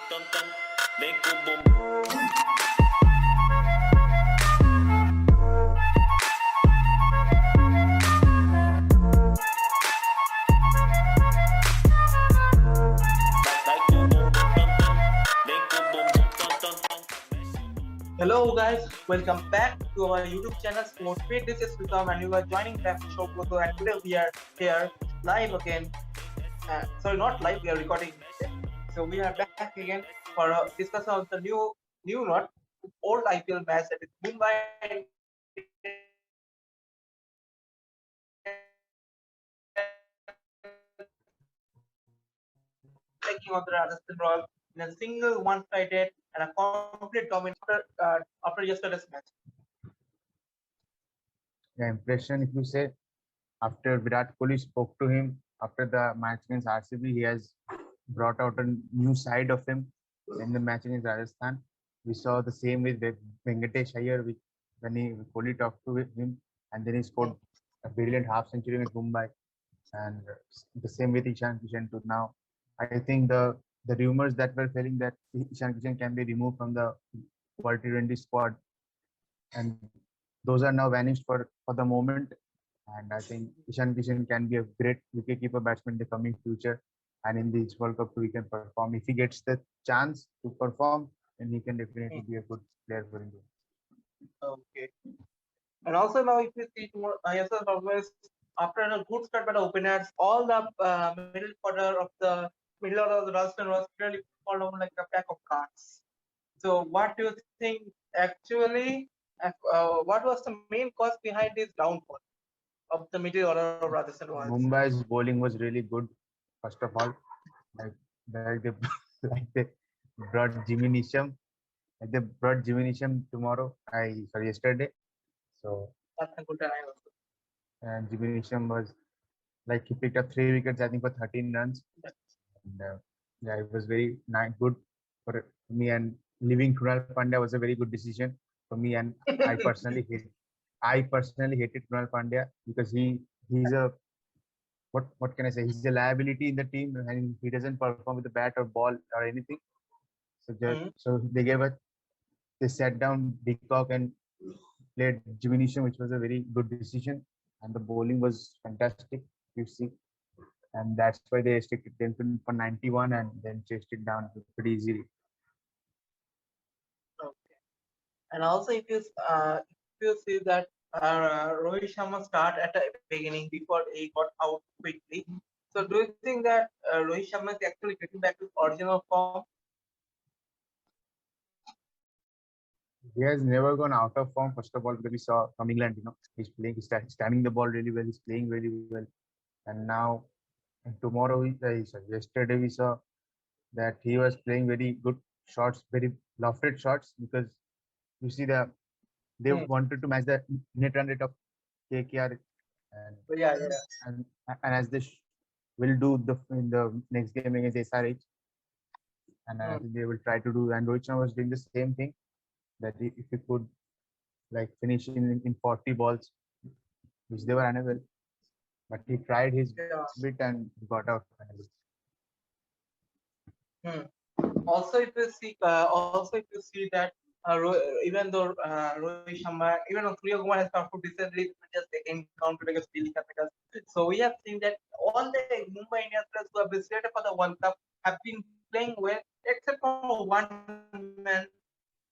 Hello guys, welcome back to our YouTube channel Sports Feed. This is Vikram and you are joining back to Show Photo, and today we are here live again. Sorry, not live, we are recording today. So we are back again for a discussion of the new not old IPL match, that is Mumbai Indians taking on the Rajasthan Royals in a single one-sided and a complete domination after yesterday's match. The impression, if you say, after Virat Kohli spoke to him after the match against RCB, he has brought out a new side of him in the match against Rajasthan. We saw the same with Venkatesh Iyer when Kohli talked to him, and then he scored a brilliant half century with Mumbai, and the same with Ishan Kishan too. Now, I think the rumors that were telling that Ishan Kishan can be removed from the World T20 squad, and those are now vanished for the moment. And I think Ishan Kishan can be a great wicketkeeper batsman in the coming future. And in this World Cup too, he can perform. If he gets the chance to perform, then he can definitely be a good player for India. Okay. And also now, if you see more, ISL always after a good start by the openers, all the middle order of the Rajasthan was really fall down like a pack of cards. So what do you think actually? What was the main cause behind this downfall of the middle order of Rajasthan Royals? Mumbai's bowling was really good. First of all, like, like they like they brought Jimmy Neesham. Like they brought Jimmy Neesham yesterday. So That's a good time also. and Jimmy Neesham was like he picked up 3 wickets, I think, for 13 runs. And yeah, it was very nice, good for me. And leaving Krunal Pandya was a very good decision for me. And I personally hated Krunal Pandya because he's a what can I say? He's a liability in the team, and he doesn't perform with the bat or ball or anything. So they sat down Deacock and played Jimmy Neesham, which was a very good decision. And the bowling was fantastic, you see. And that's why they restricted them for 91 and then chased it down pretty easily. Okay. And also, if you see that Rohit Sharma start at the beginning before he got out quickly. So do you think that Rohit Sharma is actually getting back to his original form? He has never gone out of form, first of all, because we saw from England, he's stemming the ball really well, he's playing really well. And now, yesterday we saw that he was playing very good shots, very lofted shots, because you see they wanted to match the net run rate of KKR, and Yeah. and, and as they will do in the next game against SRH, and I think they will try to do. And Rohit Sharma was doing the same thing, that if he could like finish in 40 balls, which they were unable, but he tried his bit and got out finally. Also, if you see that even though Rohit Sharma, even though Surya Kumar has performed decently, just encountered against Delhi Capitals. So we have seen that all the Mumbai Indians players who have been selected for the World Cup have been playing well, except for one man,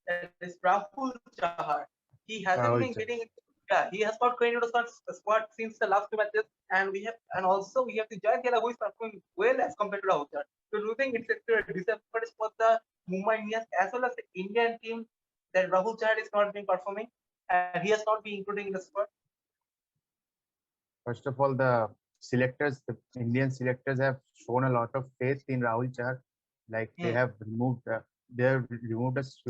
that is Rahul Chahar. He hasn't been getting. Yeah, he has not going into the squad since the last two matches, and also we have the Jayant Yadav who is performing well as compared to Rahul Chahar. So do you think it's actually a disadvantage for the Mumbai Indians as well as the Indian team that Rahul Chahar is not being performing and he has not been including in the squad? First of all, the Indian selectors have shown a lot of faith in Rahul Chahar. Like they have removed a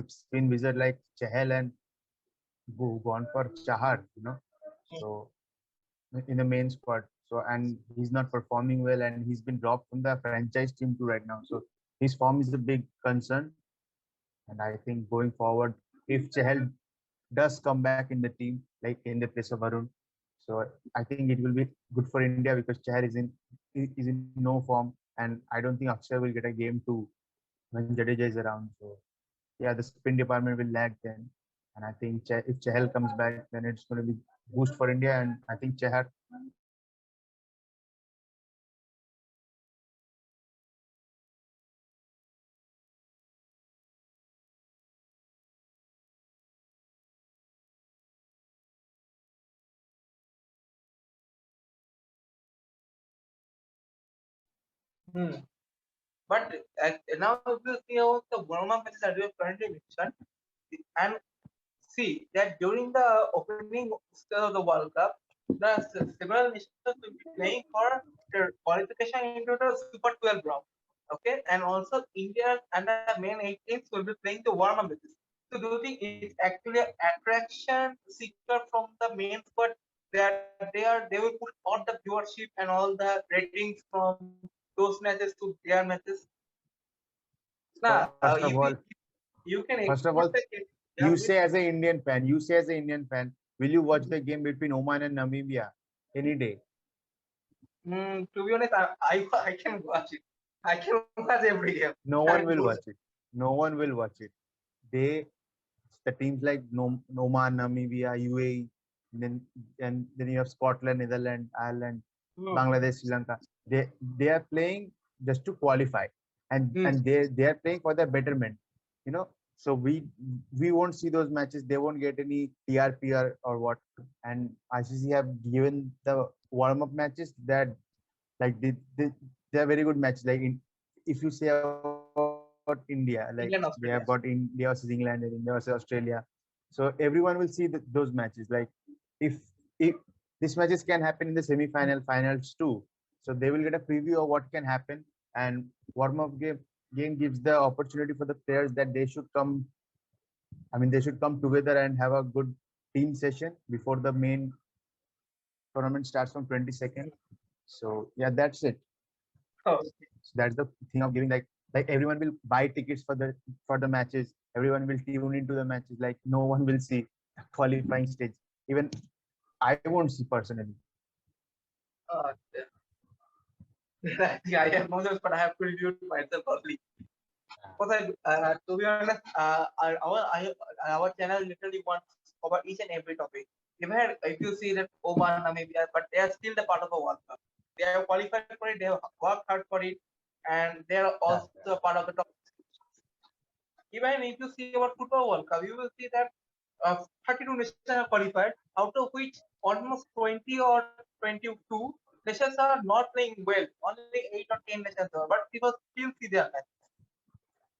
spin wizard like Chahal and gone for Chahar, So in the main squad. So and he's not performing well, and he's been dropped from the franchise team too right now. So his form is a big concern. And I think going forward, if Chahal does come back in the team, like in the place of Varun, so I think it will be good for India because Chahal is in no form, and I don't think Akshay will get a game to when Jadeja is around. So yeah, the spin department will lag then. And I think if Chahal comes back, then it's going to be boost for India. And I think Chahar Hmm. But now if you see about the warm-up matches that we have currently mentioned, and see that during the opening stage of the World Cup, the several nations will be playing for their qualification into the Super 12 round. Okay, and also India and the main 8 teams will be playing the warm-up matches. So do you think it's actually an attraction seeker from the main squad that they will push all the viewership and all the ratings from those matches to their matches? Nah, first of all, you can first of export all, the yeah, you please. say as an Indian fan, you say as an Indian fan, will you watch the game between Oman and Namibia any day? To be honest, I can watch it. I can watch every game. No And one will watch it. No one will watch it. They the teams like Oman, Namibia, UAE, then you have Scotland, Netherlands, Ireland, hmm, Bangladesh, Sri Lanka. They are playing just to qualify, hmm, and they are playing for their betterment. You know, so we won't see those matches. They won't get any TRP or what. And ICC have given the warm up matches that like they are very good matches. Like if you say about India, like they have got England, India Australia. versus England and India versus Australia. So everyone will see those matches. Like if these matches can happen in the semi-final, finals too. So they will get a preview of what can happen. And warm-up game gives the opportunity for the players that they should come. I mean, they should come together and have a good team session before the main tournament starts from 22nd. So yeah, that's it. Oh, So that's the thing of giving like everyone will buy tickets for the matches. Everyone will tune into the matches. Like no one will see a qualifying stage. Even I won't see personally. uh, yeah, I have no choice, but I have to review it myself only. Because to be honest, our channel literally wants to cover each and every topic. Even if you see that Oman, Namibia, but they are still the part of a World Cup. They have qualified for it. They have worked hard for it, and they are Yeah, also a part of the top. Even if you see about Football World Cup, you will see that 32 nations are qualified, out of which almost 20 or 22 nations are not playing well. Only 8 or 10 nations are, but people still see their match.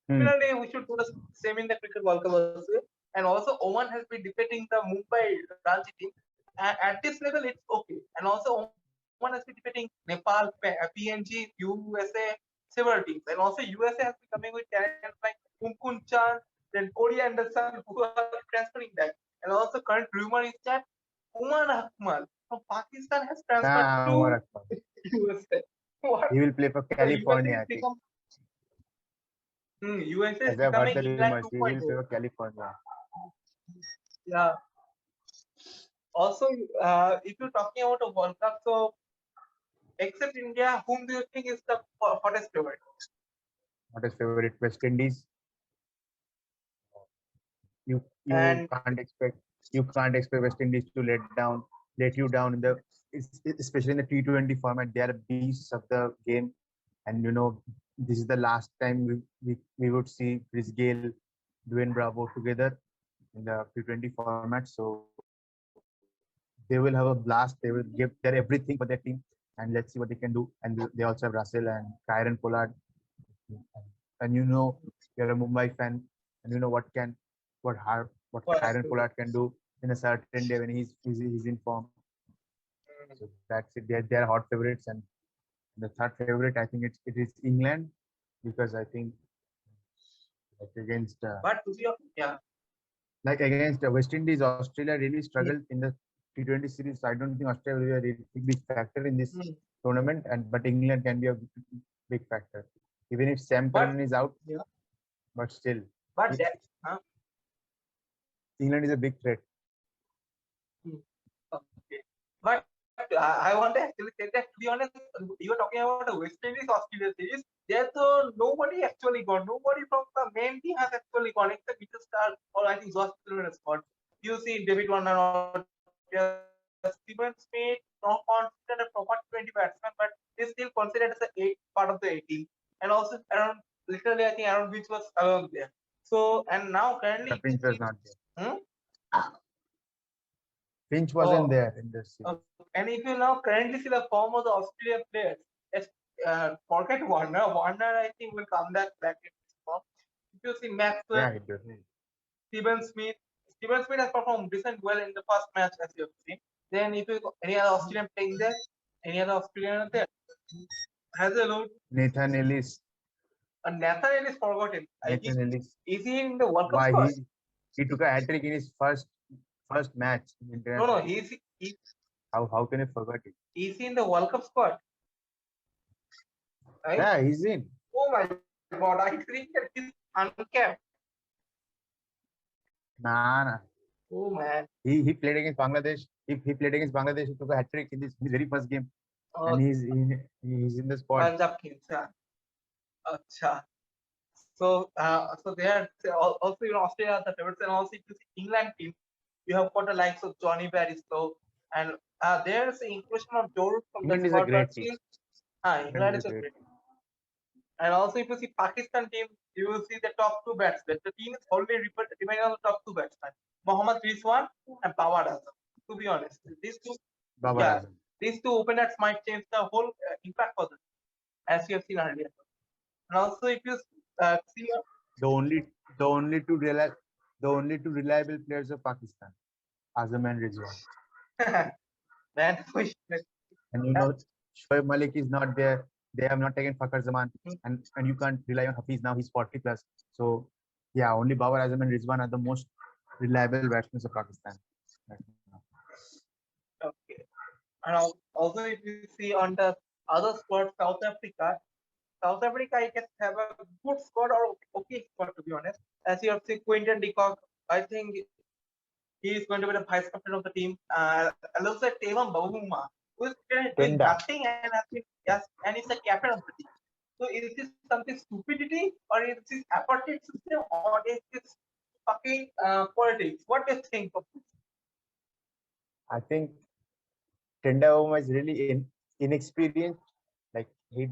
Hmm. Similarly, we should do the same in the Cricket World Cup also. And also, Oman has been defeating the Mumbai Ranji team. And at this level, it's okay. And also, Oman has been defeating Nepal, PNG, USA, several teams. And also, USA has been coming with talents like Kumkun Chan, then Corey Anderson, who are transferring that. And also, current rumor is that Umar Akmal from Pakistan has transferred Umar to Akmal. USA. What? He will play for So USA California, is I think. become USA is As I've heard becoming the England rumors, he will 2.0. play for California. Yeah. Also, if you're talking about a World Cup, so except India, whom do you think is the hottest favorite? What is favorite? West Indies. You you And can't expect you can't expect West Indies to let you down in the especially in the T20 format. They are beasts of the game, and this is the last time we would see Chris Gayle, Dwayne Bravo together in the T20 format. So they will have a blast. They will give their everything for their team, and let's see what they can do. And they also have Russell and Kyron Pollard, and you're a Mumbai fan, and you know what for us Kyron to Pollard can do in a certain day when he's in form. So that's it. They're hot favorites, and the third favorite I think it is England because I think like against but to be yeah, West Indies, Australia really struggled mm, in the T20 series. So I don't think Australia will be a really big factor in this mm. tournament, and but England can be a big factor, even if Sam But Curran is out. yeah, But still, but it, that England is a big threat. mm, okay. But I want to actually say that, to be honest, you were talking about the West Indies Australia series. There's nobody actually gone. Nobody from the main team has actually gone except Mitchell Stark or I think Josh Taylor has gone. You see David Warner or Steven Smith, not considered a proper 20 batsman, but they still considered as a eight part of the 18. And also around literally I think Aaron Finch was along there. So and now currently The if you Finch was see, not there. hmm? Finch wasn't Oh, there in this series. and if you now currently see the form of the Australian players, yes, forget Warner. Warner, I think, will come back in this form. If you see Maxwell, Yeah, he did. Steven Smith, Steven Smith has performed decent well in the first match, as you have seen. Then, if you any other Australian playing there, any other Australian there, Hazelwood, Nathan Ellis. and Nathan is forgotten. Nathan Ellis. Is he in the World Cup Why squad? he took a hat trick in his first match in No, international. How can you forget it? he's in the World Cup squad, right? Yeah, he's in. Oh my God, I think that he's uncapped. Nah. Oh man. He played against Bangladesh. If he played against Bangladesh, he took a hat trick in his very first game, and he's in the squad. Punjab Kings, yeah. Acha. So they are also Australia are the favorites, and also if you see England team, you have got the likes of Johnny Bairstow, and there's the inclusion of Joe Root from the England is a squad, great but team. still, England England is is a a great great. team. And also if you see Pakistan team, you will see the top two batsmen. The team is already remaining on the top two batsmen, Mohammad Rizwan and Babar Azam. To be honest, these two, Babar yeah, Azam. these two openers might change the whole impact for them, as you have seen earlier. And also, if you see, The only two reliable players of Pakistan, Azam and Rizwan. man, And Shoaib Malik is not there. They have not taken Fakhar Zaman, and you can't rely on Hafiz now. He's 40 plus. So yeah, only Babar Azam and Rizwan are the most reliable batsmen of Pakistan. okay. And also, if you see on the other squad, South Africa, I guess, have a good squad or okay squad, to be honest. As you have seen, Quinton de Kock, I think he is going to be the vice captain of the team. Alongside Tevam Bavuma, who is doing Tenda. nothing and has been, yes, and is the captain of the team. So is this something stupidity or is this apartheid system or is this fucking politics? What do you think of this? I think Tenda is really inexperienced. Like he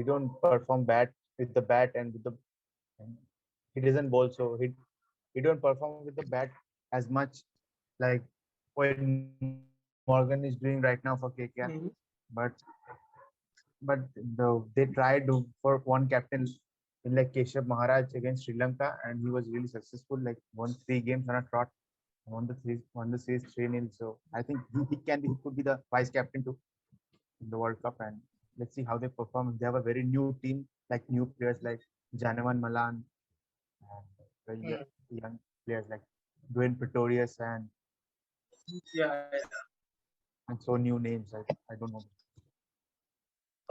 don't perform bad with the bat and he doesn't bowl, so he don't perform with the bat as much like what Morgan is doing right now for KKR. Mm-hmm. But they tried for one captain in like Keshav Maharaj against Sri Lanka, and he was really successful. Like won 3 games on a trot, won the series 3-0. So I think he could be the vice captain too in the World Cup, and let's see how they perform. They have a very new team, like new players like Janavan Malan and very young players like Dwayne Pretorius Yeah. and so new names. I don't know.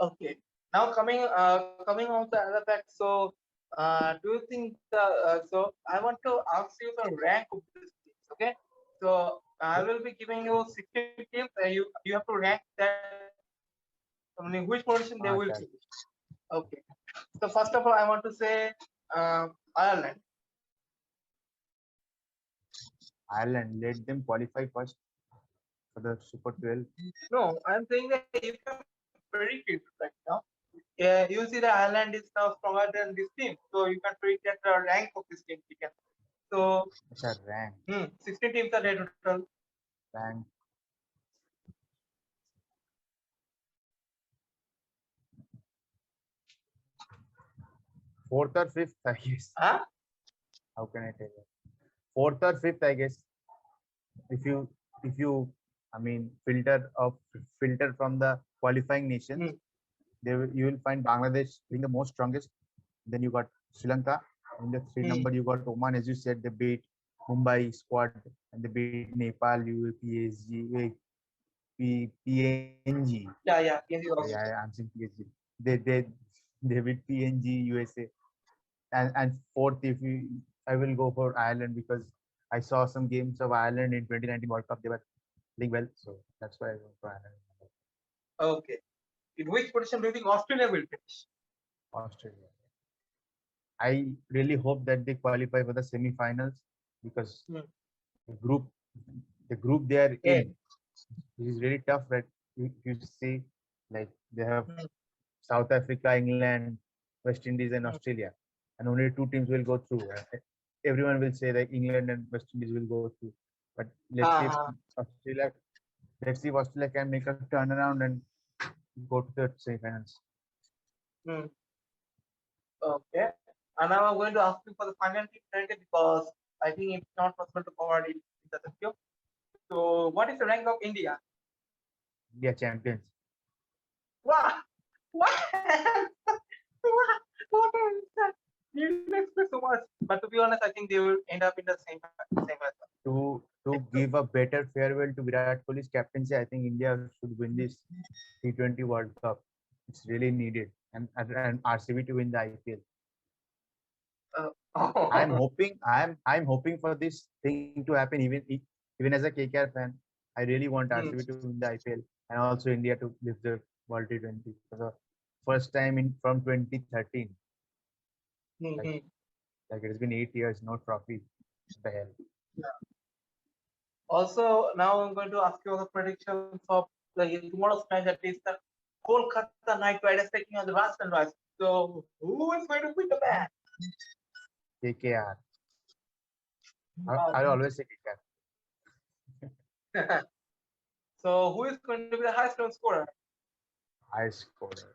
Okay. Now coming on to other fact. So, do you think so? I want to ask you the rank of these teams. Okay. So I will be giving you 16 teams. You have to rank that. I mean, which position they will Okay. choose. Okay. So first of all, I want to say Ireland. Ireland, let them qualify first for the Super 12. No, I'm saying that you can predict it right now. Yeah, you see the Ireland is now stronger than this team, so you can predict that the rank of this team. You can. So It's a rank. 16 teams are there total. Rank. Fourth or fifth, I guess. Huh? How can I tell you? Fourth or fifth, I guess. If you I mean filter from the qualifying nations, you will find Bangladesh being the most strongest. Then you got Sri Lanka. In the 3 number, you got Oman, as you said, they beat Mumbai squad and they beat Nepal, PSG, PNG. Yeah, PNG also. Yeah, I'm saying PSG. They beat PNG, USA. And fourth, I will go for Ireland because I saw some games of Ireland in 2019 World Cup. They were playing well, so that's why I go for Ireland. Okay. In which position do you think Australia will finish? Australia. I really hope that they qualify for the semi-finals because Hmm. the group, the group they are Yeah. in, is really tough. Right? You see, like they have Hmm. South Africa, England, West Indies, and Hmm. Australia, and only two teams will go through. Everyone will say that England and West Indies will go through, but let's see if Uh-huh. Australia, let's see if Australia can make a turnaround and go to the semi-finals. Hmm. Okay. And now I'm going to ask you for the final tip currently because I think it's not possible to cover it in the video. So, what is the rank of India? India champions. Wow! What? What is that? You didn't expect so much. But to be honest, I think they will end up in the same as well. To give a better farewell to Virat Kohli's captaincy, I think India should win this T20 World Cup. It's really needed, and RCB to win the IPL. I'm Oh. hoping I'm hoping for this thing to happen even as a KKR fan. I really want Hmm. RCB to win the IPL and also India to lift the World T20 for the first time in from 2013. Like Hmm. like it has been 8 years, no trophy. What the hell? Also, now I'm going to ask you the predictions of tomorrow's match. That is the Kolkata Knight Riders taking on the Rajasthan Royals. So, who is going to win the match? KKR. Uh, I'll always say KKR. so, who is going to be the highest run scorer? High scorer.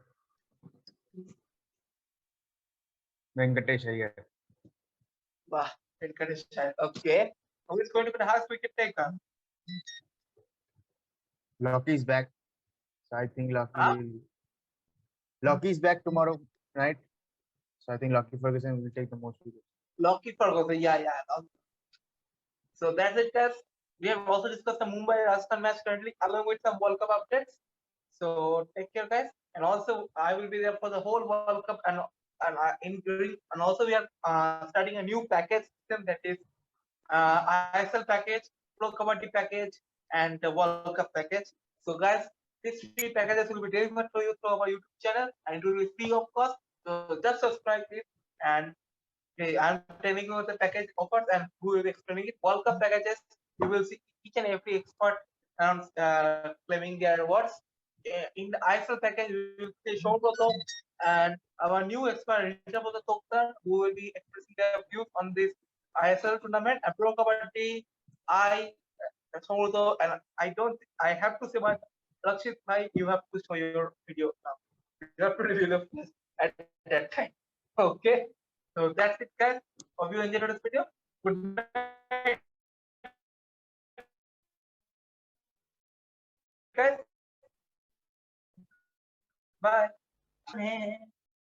Venkatesh Iyer. Wow, Venkatesh Iyer. Okay. Who is going to be the highest wicket taker? Loki is back. So I think Huh? Loki is back tomorrow night. So I think Loki Ferguson will take the most wickets. Lucky Ferguson. Yeah. So that's it, guys. We have also discussed the Mumbai Rajasthan match currently, along with some World Cup updates. So take care, guys. And also, I will be there for the whole World Cup, and also we are starting a new package system, that is ISL package, Pro Kabaddi package, and the World Cup package. So, guys, these three packages will be delivered to you through our YouTube channel, and it will be free of cost. So just subscribe it, and okay, I'm telling you the package offers and who will be explaining it. World Cup packages, you will see each and every expert claiming their words. In the ISL package, we will see Showbroto and our new expert, Rishabh Toktar, who will be expressing their views on this ISL tournament. And Pro Kabaddi, I, Showbroto, and I have to say, but Rakshit Bhai, you have to show your video now. You have to reveal the face at that time. Okay. So that's it, guys. Hope you enjoyed this video. Good night, guys. Bye.